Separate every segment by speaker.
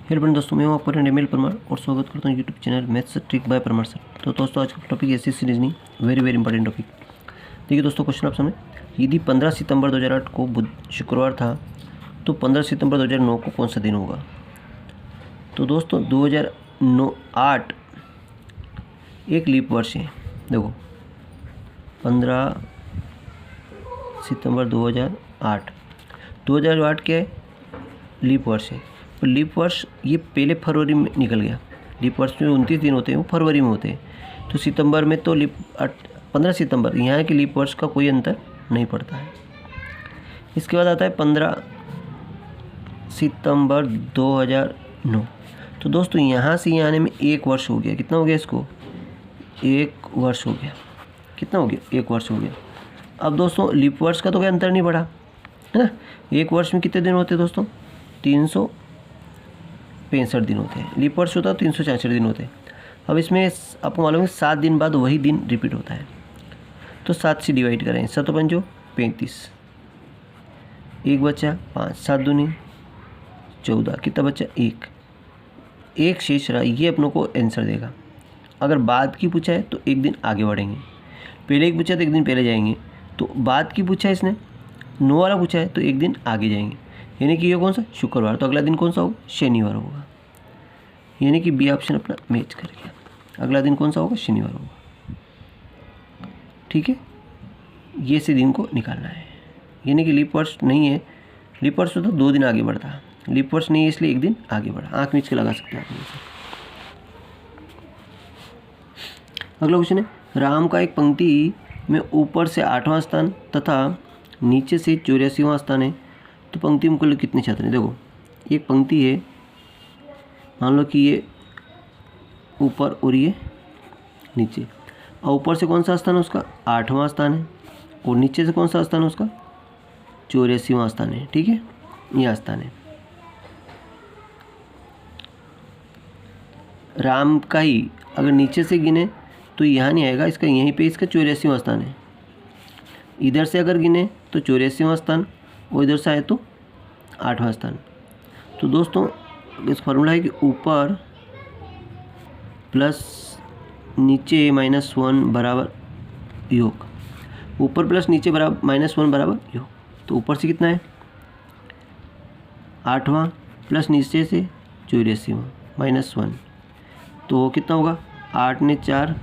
Speaker 1: Hello friend दोस्तों, मैं हूं आपका फ्रेंड एमएल परमार और स्वागत करता हूं YouTube channel maths trick bye Parmar sir. तो दोस्तों आज का topic SSC reasoning, very important topic. देखिए दोस्तों, क्वेश्चन आप सामने, यदि 15 सितंबर 2008 को शुक्रवार था तो 15 सितंबर 2009 को कौन सा दिन होगा। तो दोस्तों 2008 एक लीप वर्ष है। देखो 15 सितंबर 2008 क्या है, लीप वर्ष है। तो लीप वर्ष ये पहले फरवरी में निकल गया। लीप वर्ष में 29 दिन होते हैं, वो फरवरी में होते हैं। तो सितंबर में तो 15 सितंबर, यहाँ के लीप वर्ष का कोई अंतर नहीं पड़ता है। इसके बाद आता है 15 सितंबर 2009। तो दोस्तों यहाँ से यहाँ आने में एक वर्ष हो गया। कितना हो गया इसको, एक वर्ष हो गया। कितना हो गया, एक वर्ष हो गया। अब दोस्तों लीप वर्ष का तो कोई अंतर नहीं पड़ा है ना। एक वर्ष में कितने दिन होते हैं दोस्तों, 365 दिन होते हैं। लीप वर्ष होता है 366 दिन होते हैं। अब इसमें आपको मालूम है 7 दिन बाद वही दिन रिपीट होता है। तो 7 से डिवाइड करें, 7 पंजो 35, एक बचा 5, 7 दूनी 14, कितना बचा, एक शेष रहा। ये अपनों को आंसर देगा। अगर बाद की पूछा है तो एक दिन आगे बढ़ेंगे, पहले की पूछा है तो एक दिन पहले जाएंगे। तो बाद की पूछा है इसने, 9 वाला पूछा है तो एक दिन आगे जाएंगे। यानी कि ये कौन सा, शुक्रवार। तो अगला दिन कौन सा होगा, शनिवार होगा। यानी कि बी ऑप्शन अपना मैच कर गया। अगला दिन कौन सा होगा, शनिवार होगा। ठीक है, ये से दिन को निकालना है। यानी कि लीप वर्ष नहीं है, लीप वर्ष होता 2 दिन आगे बढ़ता है, लीप वर्ष नहीं है इसलिए एक दिन आगे बढ़ा। आँख मीच के लगा सकते हैं आप। अगला क्वेश्चन है, राम का एक पंक्ति में ऊपर से 8वां स्थान तथा नीचे से 84वां स्थान है, तो पंक्ति में कुल कितने छात्र हैं। देखो एक पंक्ति है, मान लो कि ये ऊपर और ये नीचे, और ऊपर से कौन सा स्थान है उसका, 8वां स्थान है, और नीचे से कौन सा स्थान है उसका, 84वां स्थान है। ठीक है, यह स्थान है राम का ही। अगर नीचे से गिने तो यहाँ नहीं आएगा, इसका यहीं पे इसका 84वां स्थान है। इधर से अगर गिने तो 84वां स्थान, और इधर से आए तो 8वां स्थान। तो दोस्तों इस फॉर्मूला है कि ऊपर प्लस नीचे -1 बराबर योग, ऊपर प्लस नीचे बराबर -1 बराबर योग। तो ऊपर से कितना है 8वां प्लस नीचे से 84वां -1, तो कितना होगा, 8 ने 4,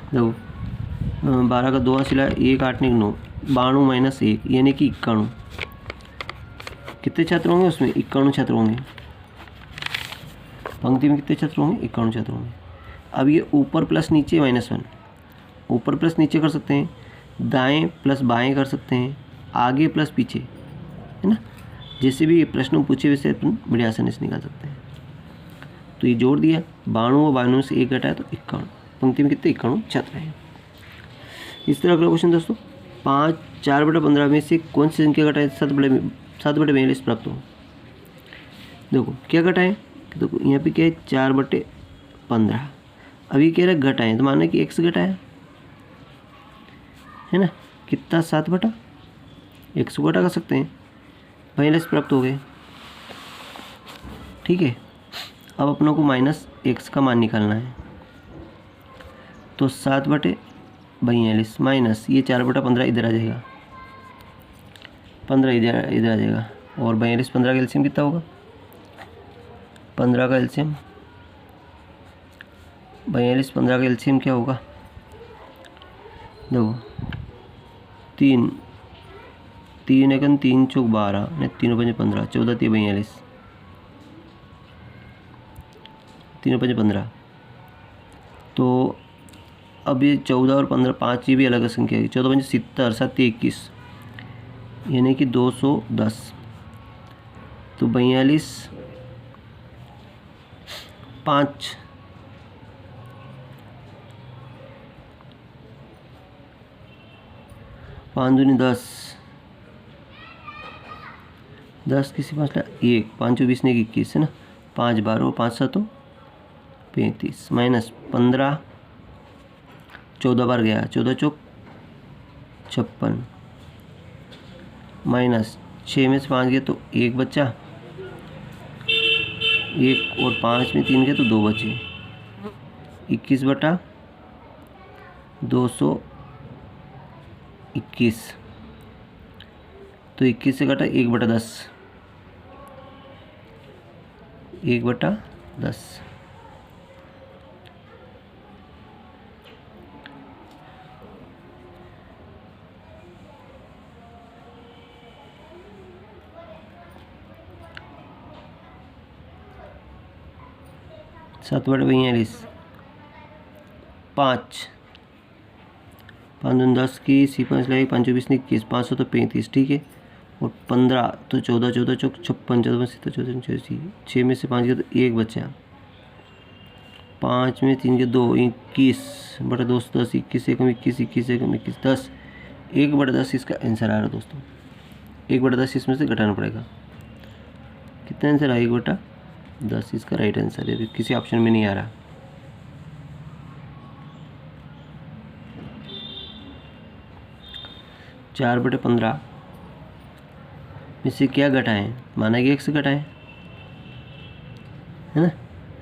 Speaker 1: देखो 12 का 2 सिला 1, 8 ने 9, 92 - 1 यानी कि 91। कितने छात्र होंगे उसमें, 91 छात्र होंगे। पंक्ति में कितने छात्र होंगे, 91 छात्र होंगे। अब ये ऊपर प्लस नीचे -1, ऊपर प्लस नीचे कर सकते हैं, दाएं प्लस बाएं कर सकते हैं, आगे प्लस पीछे, है ना। जैसे भी प्रश्न पूछे वैसे अपन बड़ी आसानी से निकाल सकते हैं। तो ये जोड़ दिया, 92 और 92 से 1 घटाया तो 51। पंक्ति में कितने, 91 छात्र हैं। इस तरह अगला क्वेश्चन दोस्तों, 4/15 में से कौन सी संख्या घटाए 7/42 प्राप्त हो। देखो क्या घटाएं, देखो यहाँ पे क्या है 4/15। अभी कह रहा है घटाएं, तो माना कि x घटाया है ना, कितना 7/x को घटा कर सकते हैं, 42 प्राप्त हो गए। ठीक है, अब अपनों को -x का मान निकालना है। तो 7/42 माइनस ये 4/15 इधर आ जाएगा, 15 इधर आ जाएगा, और 42 15 का एलसीएम कितना होगा, 15 का एलसीएम 42 15 का एलसीएम क्या होगा, देखो 3 1 3 चौक 12 ने 3 5 15, 14 3 42, 3 5 15। तो अब ये 14 और 15 5 ये भी अलग संख्या है। 14 5 70, 7 21 यानी कि 210। तो 42 5 5 दूनी 10, 10 किसी 5 1, 5 20 ने 21 है ना, 5 12 और 5 7 35 -15, 14 बार गया, 14 चौक 56, -6 में से 5 गया तो 1 बच्चा, 1 और 5 में 3 गए तो 2 बचे। 21/221, तो 21 से घटा 1/10, 1/10। सात बटे 42, 5 10 की सी 5 लगे, 5 24 21, 500 तो 35, ठीक है। और 15 तो 14 14 चौक 56, 14 7 14 84, 6 में से 5 गया तो 1 बचा। 5 में 3 के 2, 21/2 10, 21 एकम 21, 21 एकम 21, 10, 1/10 इसका आंसर आ रहा है दोस्तों। 1/10 इसमें से घटाना पड़ेगा। कितना आंसर आया? 1/10 इसका राइट आंसर है, किसी ऑप्शन में नहीं आ रहा। चार बटे 15 में से क्या घटाएं? माना कि 1 से घटाएं, है ना।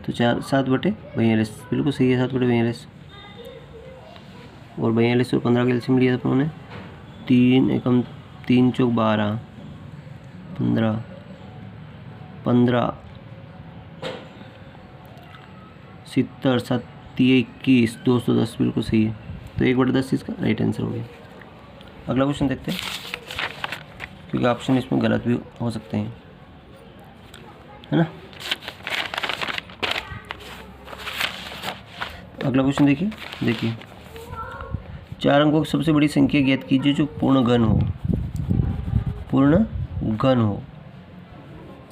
Speaker 1: तो 7/42, बिल्कुल सही है, 7/42। और 42 और 15 का एलसीएम लिया था अपन ने, 3 एकम 3 चौक 12, 15 70 7 21, 210, बिल्कुल सही है। तो 1/10 इसका राइट आंसर हो गया। अगला क्वेश्चन देखते हैं, क्योंकि ऑप्शन इसमें गलत भी हो सकते हैं, है ना। अगला क्वेश्चन देखिए 4 अंकों की सबसे बड़ी संख्या ज्ञात कीजिए जो पूर्ण घन हो।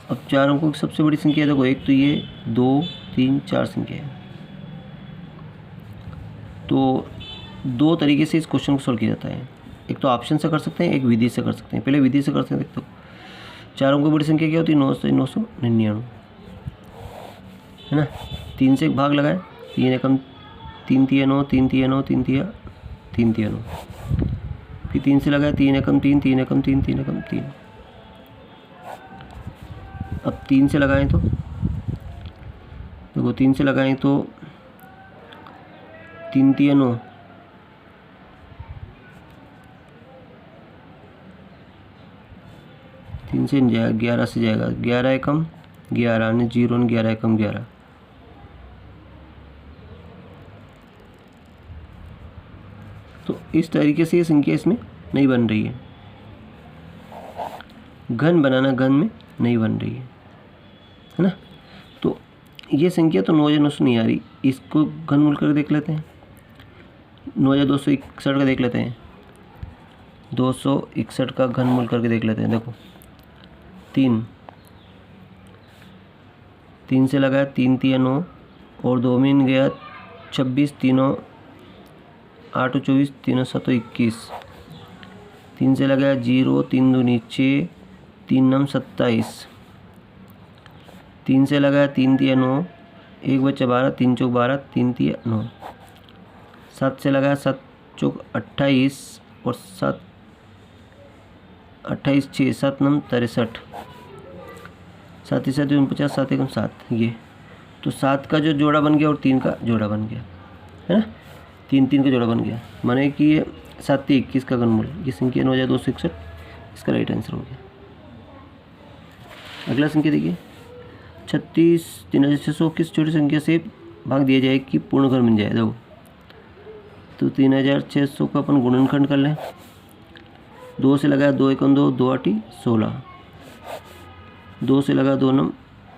Speaker 1: अब 4 अंकों की सबसे बड़ी संख्या देखो, एक तो ये 2 3 4 संख्या है। तो 2 तरीके से इस क्वेश्चन को सॉल्व किया जाता है। एक तो ऑप्शन से कर सकते हैं, एक विधि से कर सकते हैं। पहले विधि से कर सकते हैं। तो 4 अंकों की बड़ी संख्या क्या होती है? 999, है ना। 3 से एक भाग लगाए, 3 एकम 3 तिया 9, 3 तिया 9, 3 तिया 9। फिर 3 से लगाए, 3 एकम 3, 3 एकम 3, 3 एकम 3। अब 3 से लगाएं तो देखो, 3 से लगाएं तो 3 तिया 9, 3 से जाएगा 11 से जाएगा, 11 एकम 11 ने 0 ने 11 एकम 11। तो इस तरीके से ये संख्या इसमें नहीं बन रही है। घन बनाना घन में नहीं बन रही है ना। तो ये संख्या तो 9/900 नहीं आ रही, इसको घनमूल करके देख लेते हैं। 9/261 का देख लेते हैं, 261 का घनमूल करके देख लेते हैं। देखो 3 से लगाया, 3 तिया 9 और 2 में गया 26, 3 8 24, 3 7 21। 3 से लगाया 0, 3 2 6, 3 9 27। 3 से लगाया 3 तिया 9, 1 बचा 12, 3 चौक 12, 3 तिया 9। 7 से लगाया 7 चौक 28 और 7 28 6, 7 9 63, 7 7 49, 7 एकम 7। ये तो 7 का जो जोड़ा बन गया और 3 का जोड़ा बन गया, है ना। 3 3 का जोड़ा बन गया, माने कि ये 7 21 का घनमूल, ये संख्या 9/261 इसका राइट आंसर हो गया। अगला संख्या देखिए 36 3600 किस छोटी संख्या से भाग दिया जाए कि पूर्ण घन बन जाए। देखो तो 3600 का अपन गुणनखंड कर लें। 2 से लगाया 2 एकम 2, 2 8 16। 2 से लगा 2 9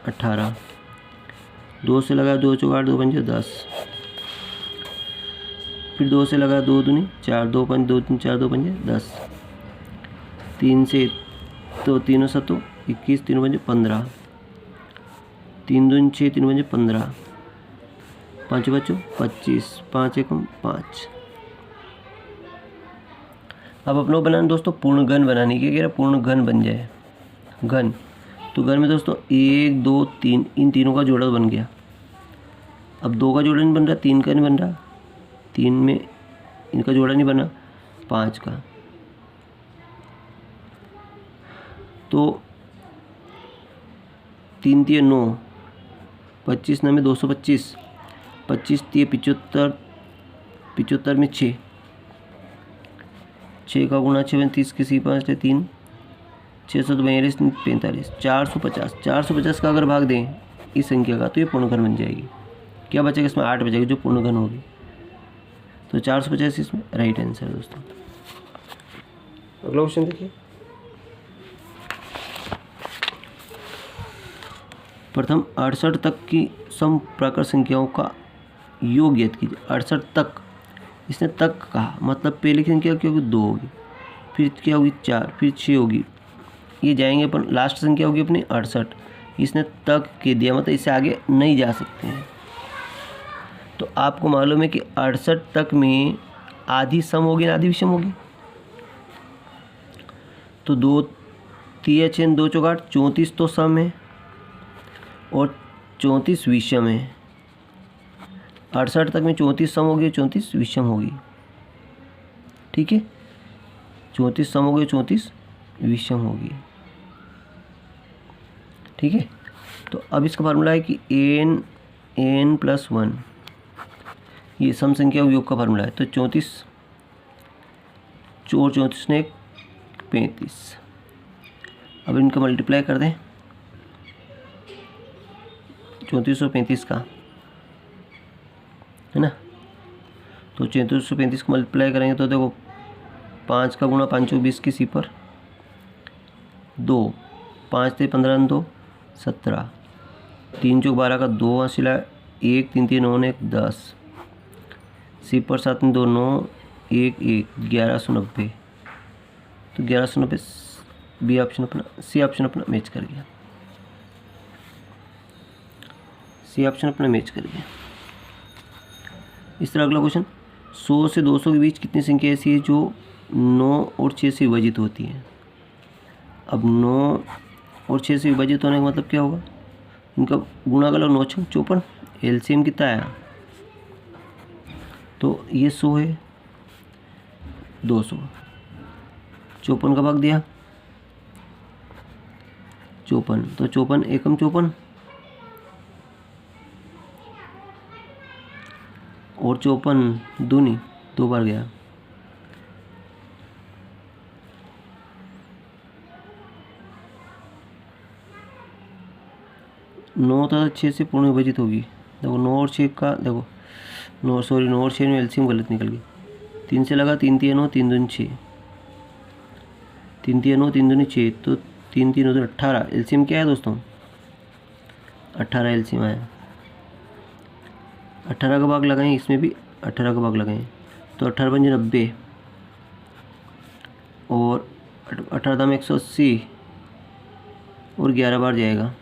Speaker 1: 18। 2 से लगा 2 चौक 8, 2 पंजे 10। फिर 2 से लगा 2 दूनी 4, 2 5 2 3 4, 2 पंजे 10। 3 से तो 3 7 21, 3 पंजे 15। 3 2 6, 3 पंजे 15। 5 बच्चों 25, 5 एकम 5। अब अपनों बनाना दोस्तों पूर्ण घन बनाने की, अगर पूर्ण घन बन जाए घन, तो घन में दोस्तों 1 2 3 इन तीनों का जोड़ा बन गया। अब 2 का जोड़ा नहीं बन रहा, 3 का नहीं बन रहा, 3 में इनका जोड़ा नहीं बना, 5 का। तो 3 तिया 9, 25 9 में 225, 25 3 75, 75 में 6, 6 का गुणा 6 30 के सी 5 है 3, 642 45, 450, 450 का अगर भाग दें इस संख्या का तो ये पूर्णघन बन जाएगी। क्या बचेगा इसमें? 8 बचेगी जो पूर्णघन होगी। तो 450 इसमें राइट आंसर है दोस्तों। अगला क्वेश्चन देखिए। प्रथम 68 तक की सम प्राकृत संख्याओं का योग ज्ञात कीजिए। 68 तक, इसने तक कहा मतलब पहले की संख्या क्या होगी? 2 होगी, फिर क्या होगी? 4, फिर 6 होगी, ये जाएंगे पर लास्ट संख्या होगी अपनी 68। इसने तक के दिया मतलब इससे आगे नहीं जा सकते हैं। तो आपको मालूम है कि 68 तक में आधी सम होगी ना आधी विषम होगी। तो 2 3 6 2 4 34 तो सम है और 34 विषम है। 68 तक में 34 सम होगी, 34 विषम होगी। ठीक है, 34 सम होगी, 34 विषम होगी। ठीक है, तो अब इसका फार्मूला है कि n प्लस 1 ये सम संख्या योग का फार्मूला है। तो 34 और 34 ने 35। अब इनका मल्टीप्लाई कर दें 34 और 35 का, है ना। तो 34 और 35 को मल्टीप्लाई करेंगे तो देखो 5 का गुणा 5 20 की सी पर 2, 5 थे 15 2 17, 3 चौक 12 का 2 हासिला 1 3 3 9 1 10, सी पर 7 2 9 1 1 1190। तो 1190 बी ऑप्शन अपना, सी ऑप्शन अपना मैच कर गया। सी ऑप्शन अपना मैच कर गया। इस तरह अगला क्वेश्चन, 100 से 200 के बीच कितनी संख्या ऐसी है जो 9 और 6 से विभाजित होती है? अब 9 और 6 से विभाजित होने का मतलब क्या होगा? इनका गुणा कर लो, 9 6 54, एलसीएम कितना आया? तो ये 100 है, 200, 54 का भाग दिया 54, तो 54 एकम 54 और 54 दूनी 2 बार गया। नौ तथा 6 से पूर्ण विभाजित होगी। देखो 9 और 6 का, देखो 9 और 6 में एलसीएम गलत निकल गई। 3 से लगा 3 3 9 3 दूनी 6, 3 3 9 3 दूनी 6, तो 3 3 9 18। एलसीएम क्या है दोस्तों? 18 एलसीएम आया। 18 का भाग लगाएं, इसमें भी 18 का भाग लगाएं, तो 18 बन जाए 90 और 18 दाम 180 और 11 बार जाएगा।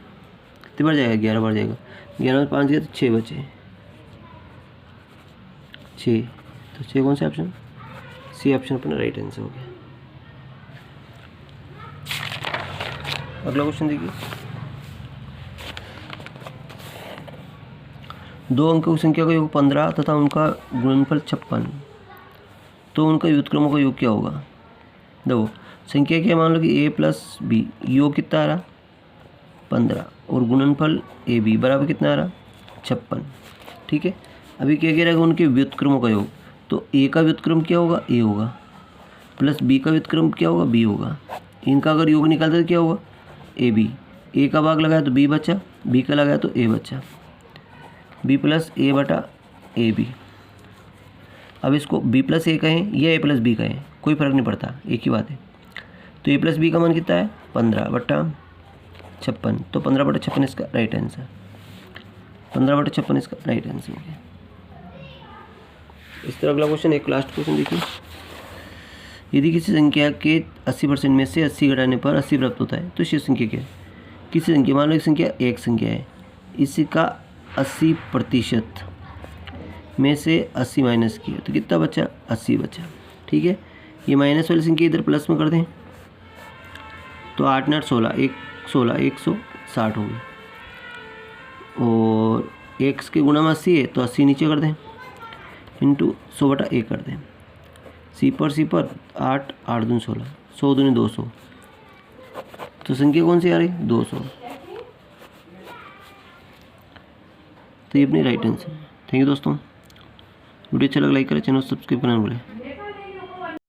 Speaker 1: कितनी बार जाएगा? 11 बार जाएगा। 11 में 5 गया तो 6 बचे, 6, तो 6 कौन सा ऑप्शन? सी ऑप्शन अपना राइट आंसर हो गया। अगला क्वेश्चन देखिए, 2 अंकों की संख्या का योग 15 तथा उनका गुणनफल 56, तो उनका व्युत्क्रमों का योग क्या होगा? देखो संख्या क्या, मान लो कि a प्लस बी, योग कितना आ रहा? 15 और गुणनफल ए बी बराबर कितना आ रहा? 56। ठीक है, अभी क्या कह रहा है? उनके व्युत्क्रमों का योग, तो a का व्युत्क्रम क्या होगा? a होगा, प्लस b का व्युत्क्रम क्या होगा? b होगा। इनका अगर योग निकालते तो क्या होगा? ए बी, ए का भाग लगाया तो b बचा, b का लगाया तो a बचा, b प्लस a बटा ए बी। अब इसको b प्लस a कहें या a प्लस b कहें, कोई फ़र्क नहीं पड़ता, एक ही बात है। तो a प्लस b का मान कितना है? 15 बटा 56, तो 15 बटा 56 इसका राइट आंसर, 15 बटा 56 इसका राइट आंसर हो गया। इस तरह अगला क्वेश्चन, एक लास्ट क्वेश्चन देखिए, यदि किसी संख्या के 80% में से 80 घटाने पर 80 प्राप्त होता है तो शेष संख्या क्या है? किसी संख्या, मान लो एक संख्या एक संख्या है, इसका 80% में से 80 माइनस किया तो कितना बचा? 80 बचा। ठीक है, ये माइनस वाली संख्या इधर प्लस में कर दें तो 8 9 16, 16 160 होगी, और x के गुणा में 80 है तो 80 नीचे कर दें इंटू 100 बटा 1 कर दें। सी पर 8 8 दूनी 16, 100 दूनी 200, तो संख्या कौन सी आ रही? 200। तो ये अपनी राइट आंसर है। थैंक यू दोस्तों, वीडियो अच्छा लगा लाइक करें, चैनल सब्सक्राइब करना ना भूलें।